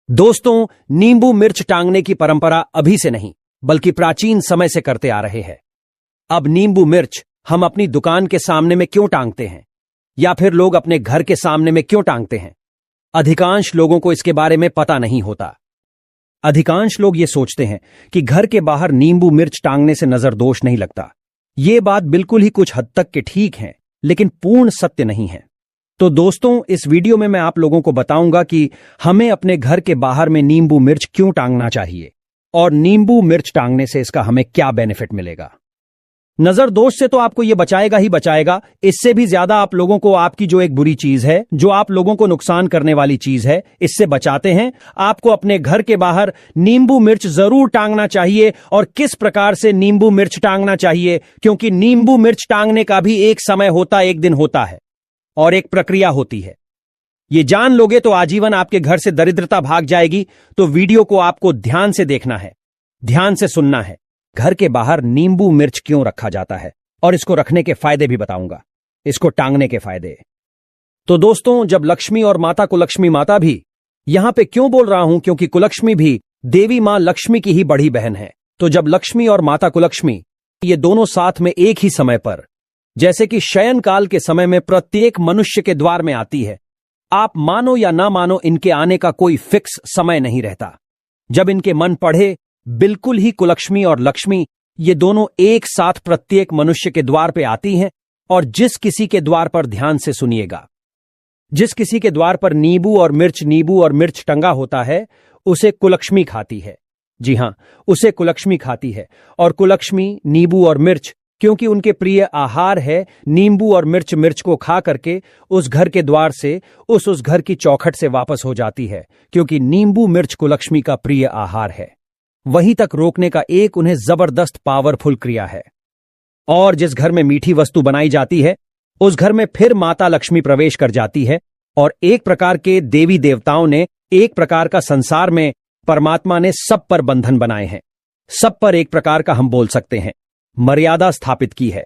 दोस्तों, नींबू मिर्च टांगने की परंपरा अभी से नहीं बल्कि प्राचीन समय से करते आ रहे हैं। अब नींबू मिर्च हम अपनी दुकान के सामने में क्यों टांगते हैं या फिर लोग अपने घर के सामने में क्यों टांगते हैं? अधिकांश लोगों को इसके बारे में पता नहीं होता। अधिकांश लोग ये सोचते हैं कि घर के बाहर नींबू मिर्च टांगने से नजर दोष नहीं लगता। ये बात बिल्कुल ही कुछ हद तक के ठीक है, लेकिन पूर्ण सत्य नहीं है। तो दोस्तों, इस वीडियो में मैं आप लोगों को बताऊंगा कि हमें अपने घर के बाहर में नींबू मिर्च क्यों टांगना चाहिए और नींबू मिर्च टांगने से इसका हमें क्या बेनिफिट मिलेगा। नजर दोष से तो आपको यह बचाएगा ही बचाएगा, इससे भी ज्यादा आप लोगों को आपकी जो एक बुरी चीज है, जो आप लोगों को नुकसान करने वाली चीज है, इससे बचाते हैं। आपको अपने घर के बाहर नींबू मिर्च जरूर टांगना चाहिए। और किस प्रकार से नींबू मिर्च टांगना चाहिए, क्योंकि नींबू मिर्च टांगने का भी एक समय होता, एक दिन होता है और एक प्रक्रिया होती है। ये जान लोगे तो आजीवन आपके घर से दरिद्रता भाग जाएगी। तो वीडियो को आपको ध्यान से देखना है, ध्यान से सुनना है। घर के बाहर नींबू मिर्च क्यों रखा जाता है और इसको रखने के फायदे भी बताऊंगा, इसको टांगने के फायदे। तो दोस्तों, जब लक्ष्मी और माता कुलक्ष्मी माता भी यहां पे क्यों बोल रहा हूं, क्योंकि कुलक्ष्मी भी देवी मां लक्ष्मी की ही बड़ी बहन है। तो जब लक्ष्मी और माता कुलक्ष्मी ये दोनों साथ में एक ही समय पर, जैसे कि शयन काल के समय में प्रत्येक मनुष्य के द्वार में आती है, आप मानो या ना मानो, इनके आने का कोई फिक्स समय नहीं रहता। जब इनके मन पढ़े, बिल्कुल ही कुलक्ष्मी और लक्ष्मी ये दोनों एक साथ प्रत्येक मनुष्य के द्वार पे आती हैं। और जिस किसी के द्वार पर, ध्यान से सुनिएगा, जिस किसी के द्वार पर नींबू और मिर्च टंगा होता है, उसे कुलक्ष्मी खाती है। जी हां, उसे कुलक्ष्मी खाती है। और कुलक्ष्मी नींबू और मिर्च, क्योंकि उनके प्रिय आहार है, नींबू और मिर्च को खा करके उस घर के द्वार से उस घर की चौखट से वापस हो जाती है, क्योंकि नींबू मिर्च कुलक्ष्मी का प्रिय आहार है। वहीं तक रोकने का एक उन्हें जबरदस्त पावरफुल क्रिया है। और जिस घर में मीठी वस्तु बनाई जाती है, उस घर में फिर माता लक्ष्मी प्रवेश कर जाती है। और एक प्रकार के देवी देवताओं ने, एक प्रकार का संसार में परमात्मा ने सब पर बंधन बनाए हैं, सब पर एक प्रकार का हम बोल सकते हैं मर्यादा स्थापित की है।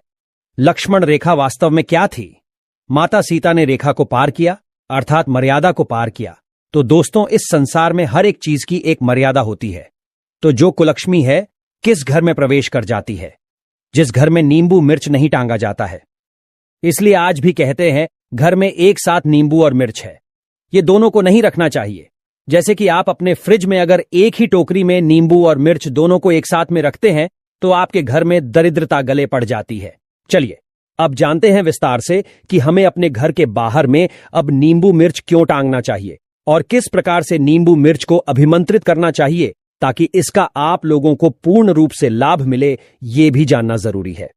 लक्ष्मण रेखा वास्तव में क्या थी? माता सीता ने रेखा को पार किया, अर्थात मर्यादा को पार किया। तो दोस्तों, इस संसार में हर एक चीज की एक मर्यादा होती है। तो जो कुलक्ष्मी है, किस घर में प्रवेश कर जाती है? जिस घर में नींबू मिर्च नहीं टांगा जाता है। इसलिए आज भी कहते हैं, घर में एक साथ नींबू और मिर्च है, ये दोनों को नहीं रखना चाहिए। जैसे कि आप अपने फ्रिज में अगर एक ही टोकरी में नींबू और मिर्च दोनों को एक साथ में रखते हैं, तो आपके घर में दरिद्रता गले पड़ जाती है। चलिए अब जानते हैं विस्तार से कि हमें अपने घर के बाहर में अब नींबू मिर्च क्यों टांगना चाहिए और किस प्रकार से नींबू मिर्च को अभिमंत्रित करना चाहिए, ताकि इसका आप लोगों को पूर्ण रूप से लाभ मिले, ये भी जानना जरूरी है।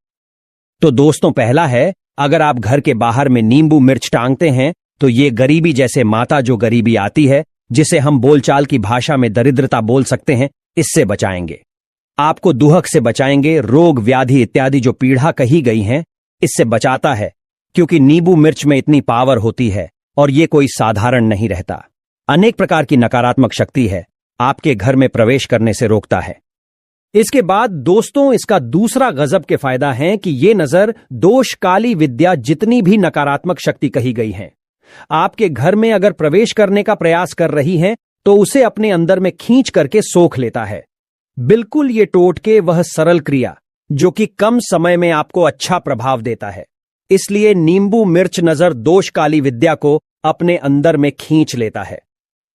तो दोस्तों, पहला है, अगर आप घर के बाहर में नींबू मिर्च टांगते हैं तो ये गरीबी, जैसे माता जो गरीबी आती है, जिसे हम बोलचाल की भाषा में दरिद्रता बोल सकते हैं, इससे बचाएंगे। आपको दुहक से बचाएंगे, रोग व्याधि इत्यादि जो पीड़ा कही गई हैं, इससे बचाता है, क्योंकि नींबू मिर्च में इतनी पावर होती है और ये कोई साधारण नहीं रहता। अनेक प्रकार की नकारात्मक शक्ति है, आपके घर में प्रवेश करने से रोकता है। इसके बाद दोस्तों, इसका दूसरा गजब के फायदा है कि ये नजर दोष काली विद्या, जितनी भी नकारात्मक शक्ति कही गई है, आपके घर में अगर प्रवेश करने का प्रयास कर रही है तो उसे अपने अंदर में खींच करके सोख लेता है। बिल्कुल ये टोटके वह सरल क्रिया जो कि कम समय में आपको अच्छा प्रभाव देता है। इसलिए नींबू मिर्च नजर दोष काली विद्या को अपने अंदर में खींच लेता है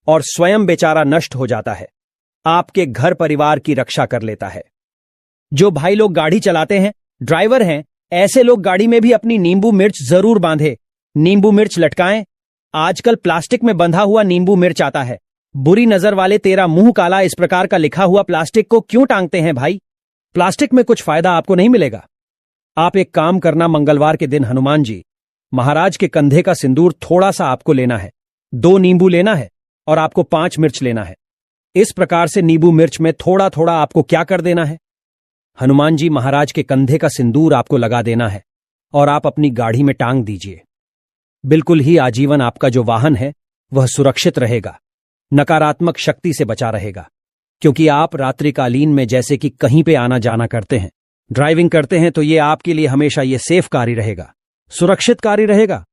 और स्वयं बेचारा नष्ट हो जाता है, आपके घर परिवार की रक्षा कर लेता है। जो भाई लोग गाड़ी चलाते हैं, ड्राइवर हैं, ऐसे लोग गाड़ी में भी अपनी नींबू मिर्च जरूर बांधे, नींबू मिर्च लटकाएं। आजकल प्लास्टिक में बंधा हुआ नींबू मिर्च आता है। बुरी नजर वाले तेरा मुंह काला, इस प्रकार का लिखा हुआ प्लास्टिक को क्यों टांगते हैं भाई? प्लास्टिक में कुछ फायदा आपको नहीं मिलेगा। आप एक काम करना, मंगलवार के दिन हनुमान जी महाराज के कंधे का सिंदूर थोड़ा सा आपको लेना है, 2 नींबू लेना है और आपको 5 मिर्च लेना है। इस प्रकार से नींबू मिर्च में थोड़ा थोड़ा आपको क्या कर देना है, हनुमान जी महाराज के कंधे का सिंदूर आपको लगा देना है और आप अपनी गाड़ी में टांग दीजिए। बिल्कुल ही आजीवन आपका जो वाहन है वह सुरक्षित रहेगा, नकारात्मक शक्ति से बचा रहेगा। क्योंकि आप रात्रिकालीन में जैसे कि कहीं पे आना जाना करते हैं, ड्राइविंग करते हैं, तो ये आपके लिए हमेशा ये सेफ कार्य रहेगा, सुरक्षित कार्य रहेगा।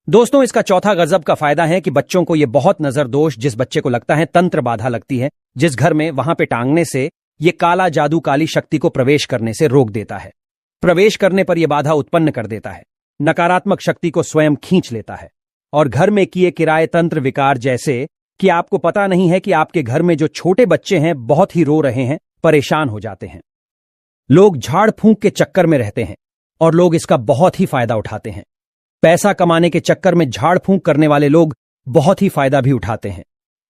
दोस्तों, इसका चौथा गजब का फायदा है कि बच्चों को यह बहुत नजर दोष, जिस बच्चे को लगता है तंत्र बाधा लगती है जिस घर में, वहां पे टांगने से ये काला जादू काली शक्ति को प्रवेश करने से रोक देता है। प्रवेश करने पर यह बाधा उत्पन्न कर देता है, नकारात्मक शक्ति को स्वयं खींच लेता है और घर में किए किराए तंत्र विकार, जैसे कि आपको पता नहीं है कि आपके घर में जो छोटे बच्चे हैं बहुत ही रो रहे हैं, परेशान हो जाते हैं। लोग झाड़ फूंक के चक्कर में रहते हैं और लोग इसका बहुत ही फायदा उठाते हैं। पैसा कमाने के चक्कर में झाड़ फूंक करने वाले लोग बहुत ही फायदा भी उठाते हैं।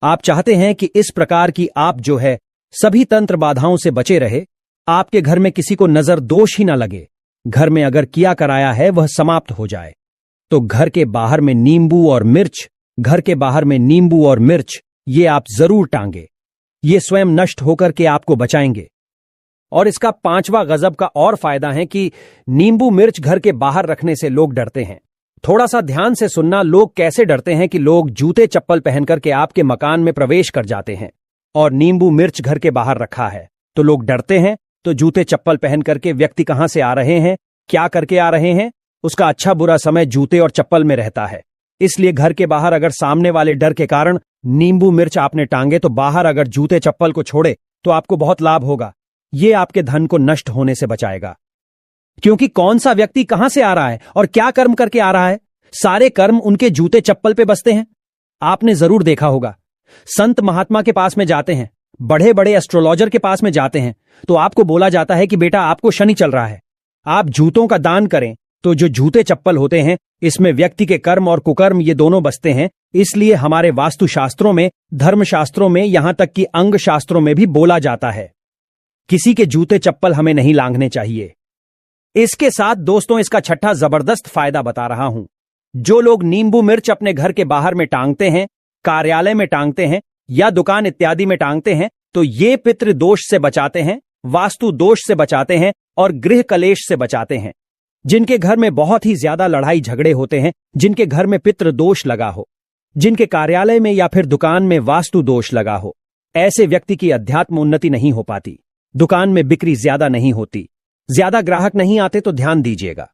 आप चाहते हैं कि इस प्रकार की आप जो है सभी तंत्र बाधाओं से बचे रहे, आपके घर में किसी को नजर दोष ही ना लगे, घर में अगर किया कराया है वह समाप्त हो जाए, तो घर के बाहर में नींबू और मिर्च, घर के बाहर में नींबू और मिर्च ये आप जरूर टांगे। ये स्वयं नष्ट होकर के आपको बचाएंगे। और इसका पांचवा गजब का और फायदा है कि नींबू मिर्च घर के बाहर रखने से लोग डरते हैं। थोड़ा सा ध्यान से सुनना, लोग कैसे डरते हैं कि लोग जूते चप्पल पहनकर के आपके मकान में प्रवेश कर जाते हैं और नींबू मिर्च घर के बाहर रखा है तो लोग डरते हैं। तो जूते चप्पल पहन करके व्यक्ति कहां से आ रहे हैं, क्या करके आ रहे हैं, उसका अच्छा बुरा समय जूते और चप्पल में रहता है। इसलिए घर के बाहर अगर सामने वाले डर के कारण नींबू मिर्च आपने टांगे तो बाहर अगर जूते चप्पल को छोड़े तो आपको बहुत लाभ होगा। ये आपके धन को नष्ट होने से बचाएगा, क्योंकि कौन सा व्यक्ति कहां से आ रहा है और क्या कर्म करके आ रहा है, सारे कर्म उनके जूते चप्पल पे बसते हैं। आपने जरूर देखा होगा, संत महात्मा के पास में जाते हैं, बड़े बड़े एस्ट्रोलॉजर के पास में जाते हैं तो आपको बोला जाता है कि बेटा आपको शनि चल रहा है, आप जूतों का दान करें। तो जो जूते चप्पल होते हैं इसमें व्यक्ति के कर्म और कुकर्म ये दोनों बसते हैं। इसलिए हमारे वास्तु शास्त्रों में, धर्मशास्त्रों में, यहां तक कि अंग शास्त्रों में भी बोला जाता है किसी के जूते चप्पल हमें नहीं लांघने चाहिए। इसके साथ दोस्तों, इसका छठा जबरदस्त फायदा बता रहा हूं। जो लोग नींबू मिर्च अपने घर के बाहर में टांगते हैं, कार्यालय में टांगते हैं या दुकान इत्यादि में टांगते हैं तो ये पितृ दोष से बचाते हैं, वास्तु दोष से बचाते हैं और गृह कलेश से बचाते हैं। जिनके घर में बहुत ही ज्यादा लड़ाई झगड़े होते हैं, जिनके घर में पितृ दोष लगा हो, जिनके कार्यालय में या फिर दुकान में वास्तु दोष लगा हो, ऐसे व्यक्ति की अध्यात्म उन्नति नहीं हो पाती, दुकान में बिक्री ज्यादा नहीं होती, ज्यादा ग्राहक नहीं आते। तो ध्यान दीजिएगा,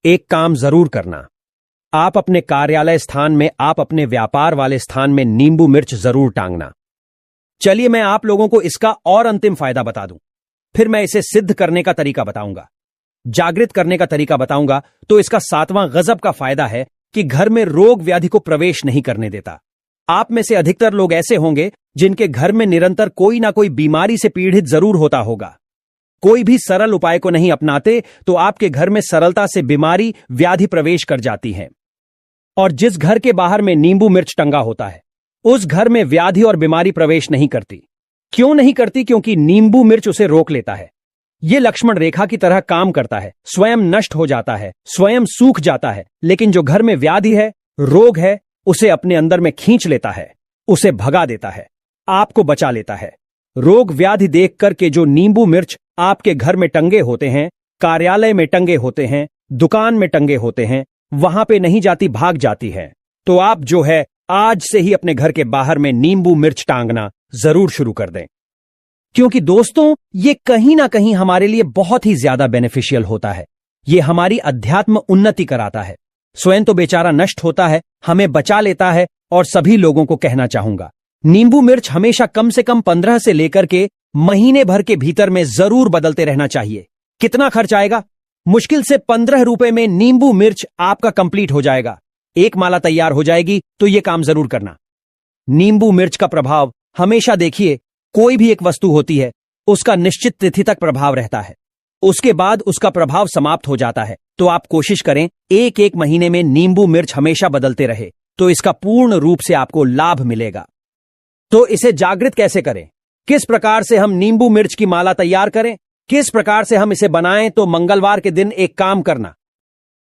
एक काम जरूर करना, आप अपने कार्यालय स्थान में, आप अपने व्यापार वाले स्थान में नींबू मिर्च जरूर टांगना। चलिए मैं आप लोगों को इसका और अंतिम फायदा बता दूं, फिर मैं इसे सिद्ध करने का तरीका बताऊंगा, जागृत करने का तरीका बताऊंगा। तो इसका सातवां गजब का फायदा है कि घर में रोग व्याधि को प्रवेश नहीं करने देता। आप में से अधिकतर लोग ऐसे होंगे जिनके घर में निरंतर कोई ना कोई बीमारी से पीड़ित जरूर होता होगा। कोई भी सरल उपाय को नहीं अपनाते तो आपके घर में सरलता से बीमारी व्याधि प्रवेश कर जाती है। और जिस घर के बाहर में नींबू मिर्च टंगा होता है उस घर में व्याधि और बीमारी प्रवेश नहीं करती। क्यों नहीं करती? क्योंकि नींबू मिर्च उसे रोक लेता है। यह लक्ष्मण रेखा की तरह काम करता है, स्वयं नष्ट हो जाता है, स्वयं सूख जाता है। लेकिन जो घर में व्याधि है, रोग है, उसे अपने अंदर में खींच लेता है, उसे भगा देता है, आपको बचा लेता है। रोग व्याधि देख करके जो नींबू मिर्च आपके घर में टंगे होते हैं, कार्यालय में टंगे होते हैं, दुकान में टंगे होते हैं, वहां पे नहीं जाती, भाग जाती है। तो आप जो है आज से ही अपने घर के बाहर में नींबू मिर्च टांगना जरूर शुरू कर दें, क्योंकि दोस्तों ये कहीं ना कहीं हमारे लिए बहुत ही ज्यादा बेनिफिशियल होता है। ये हमारी अध्यात्म उन्नति कराता है। स्वयं तो बेचारा नष्ट होता है, हमें बचा लेता है। और सभी लोगों को कहना चाहूंगा, नींबू मिर्च हमेशा कम से कम 15 से लेकर के महीने भर के भीतर में जरूर बदलते रहना चाहिए। कितना खर्च आएगा? मुश्किल से 15 रुपए में नींबू मिर्च आपका कंप्लीट हो जाएगा। एक माला तैयार हो जाएगी। तो यह काम जरूर करना। नींबू मिर्च का प्रभाव हमेशा देखिए, कोई भी एक वस्तु होती है उसका निश्चित तिथि तक प्रभाव रहता है, उसके बाद उसका प्रभाव समाप्त हो जाता है। तो आप कोशिश करें एक एक महीने में नींबू मिर्च हमेशा बदलते रहे, तो इसका पूर्ण रूप से आपको लाभ मिलेगा। तो इसे जागृत कैसे करें, किस प्रकार से हम नींबू मिर्च की माला तैयार करें, किस प्रकार से हम इसे बनाएं? तो मंगलवार के दिन एक काम करना,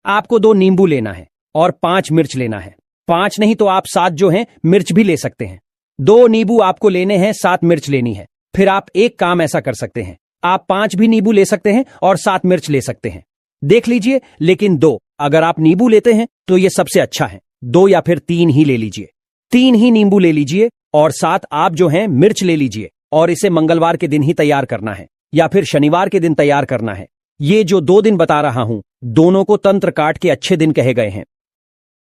आपको 2 नींबू लेना है और 5 मिर्च लेना है। 5 नहीं तो आप 7 जो हैं मिर्च भी ले सकते हैं। 2 नींबू आपको लेने हैं, 7 मिर्च लेनी है। फिर आप एक काम ऐसा कर सकते हैं, आप 5 भी नींबू ले सकते हैं और 7 मिर्च ले सकते हैं, देख लीजिए। लेकिन 2 अगर आप नींबू लेते हैं तो यह सबसे अच्छा है, 2 या फिर 3 ही ले लीजिए। 3 ही नींबू ले लीजिए और 7 आप जो हैं मिर्च ले लीजिए। और इसे मंगलवार के दिन ही तैयार करना है या फिर शनिवार के दिन तैयार करना है। ये जो 2 दिन बता रहा हूं, दोनों को तंत्र काट के अच्छे दिन कहे गए हैं।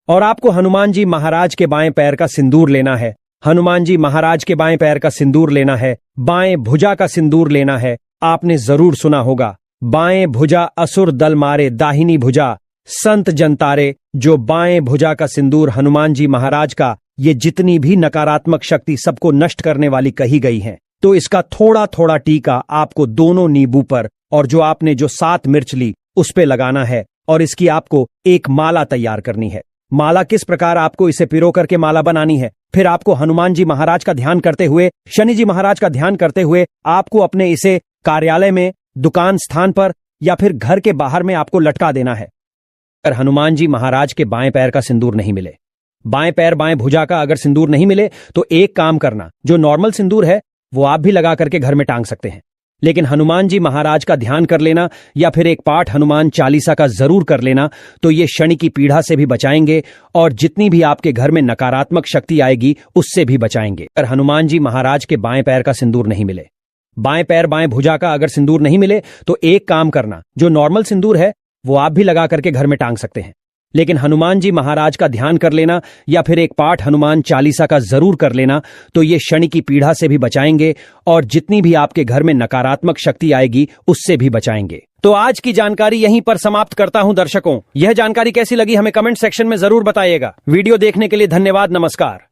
और आपको हनुमान जी महाराज के बाएं पैर का सिंदूर लेना है। हनुमान जी महाराज के बाएं पैर का सिंदूर लेना है, बाएं भुजा का सिंदूर लेना है। आपने जरूर सुना होगा, बाएं भुजा असुर दल मारे, दाहिनी भुजा संत जन तारे। जो बाएं भुजा का सिंदूर हनुमान जी महाराज का, ये जितनी भी नकारात्मक शक्ति सबको नष्ट करने वाली कही गई है, तो इसका थोड़ा थोड़ा टीका आपको दोनों नींबू पर और जो आपने जो 7 मिर्च ली उस पे लगाना है और इसकी आपको एक माला तैयार करनी है। माला किस प्रकार आपको इसे पिरो करके माला बनानी है, फिर आपको हनुमान जी महाराज का ध्यान करते हुए, शनि जी महाराज का ध्यान करते हुए आपको अपने इसे कार्यालय में, दुकान स्थान पर या फिर घर के बाहर में आपको लटका देना है। अगर हनुमान जी महाराज के बाएं पैर का सिंदूर नहीं मिले, बाएं पैर बाएं भुजा का अगर सिंदूर नहीं मिले, तो एक काम करना, जो नॉर्मल सिंदूर है वो आप भी लगा करके घर में टांग सकते हैं, लेकिन हनुमान जी महाराज का ध्यान कर लेना या फिर एक पाठ हनुमान चालीसा का जरूर कर लेना, तो ये शनि की पीड़ा से भी बचाएंगे और जितनी भी आपके घर में नकारात्मक शक्ति आएगी उससे भी बचाएंगे। अगर हनुमान जी महाराज के बाएं पैर का सिंदूर नहीं मिले, बाएं पैर बाएं भुजा का अगर सिंदूर नहीं मिले, तो एक काम करना, जो नॉर्मल सिंदूर है वो आप भी लगा करके घर में टांग सकते हैं, लेकिन हनुमान जी महाराज का ध्यान कर लेना या फिर एक पाठ हनुमान चालीसा का जरूर कर लेना, तो ये शनि की पीड़ा से भी बचाएंगे और जितनी भी आपके घर में नकारात्मक शक्ति आएगी उससे भी बचाएंगे। तो आज की जानकारी यहीं पर समाप्त करता हूं दर्शकों। यह जानकारी कैसी लगी हमें कमेंट सेक्शन में जरूर बताइएगा। वीडियो देखने के लिए धन्यवाद। नमस्कार।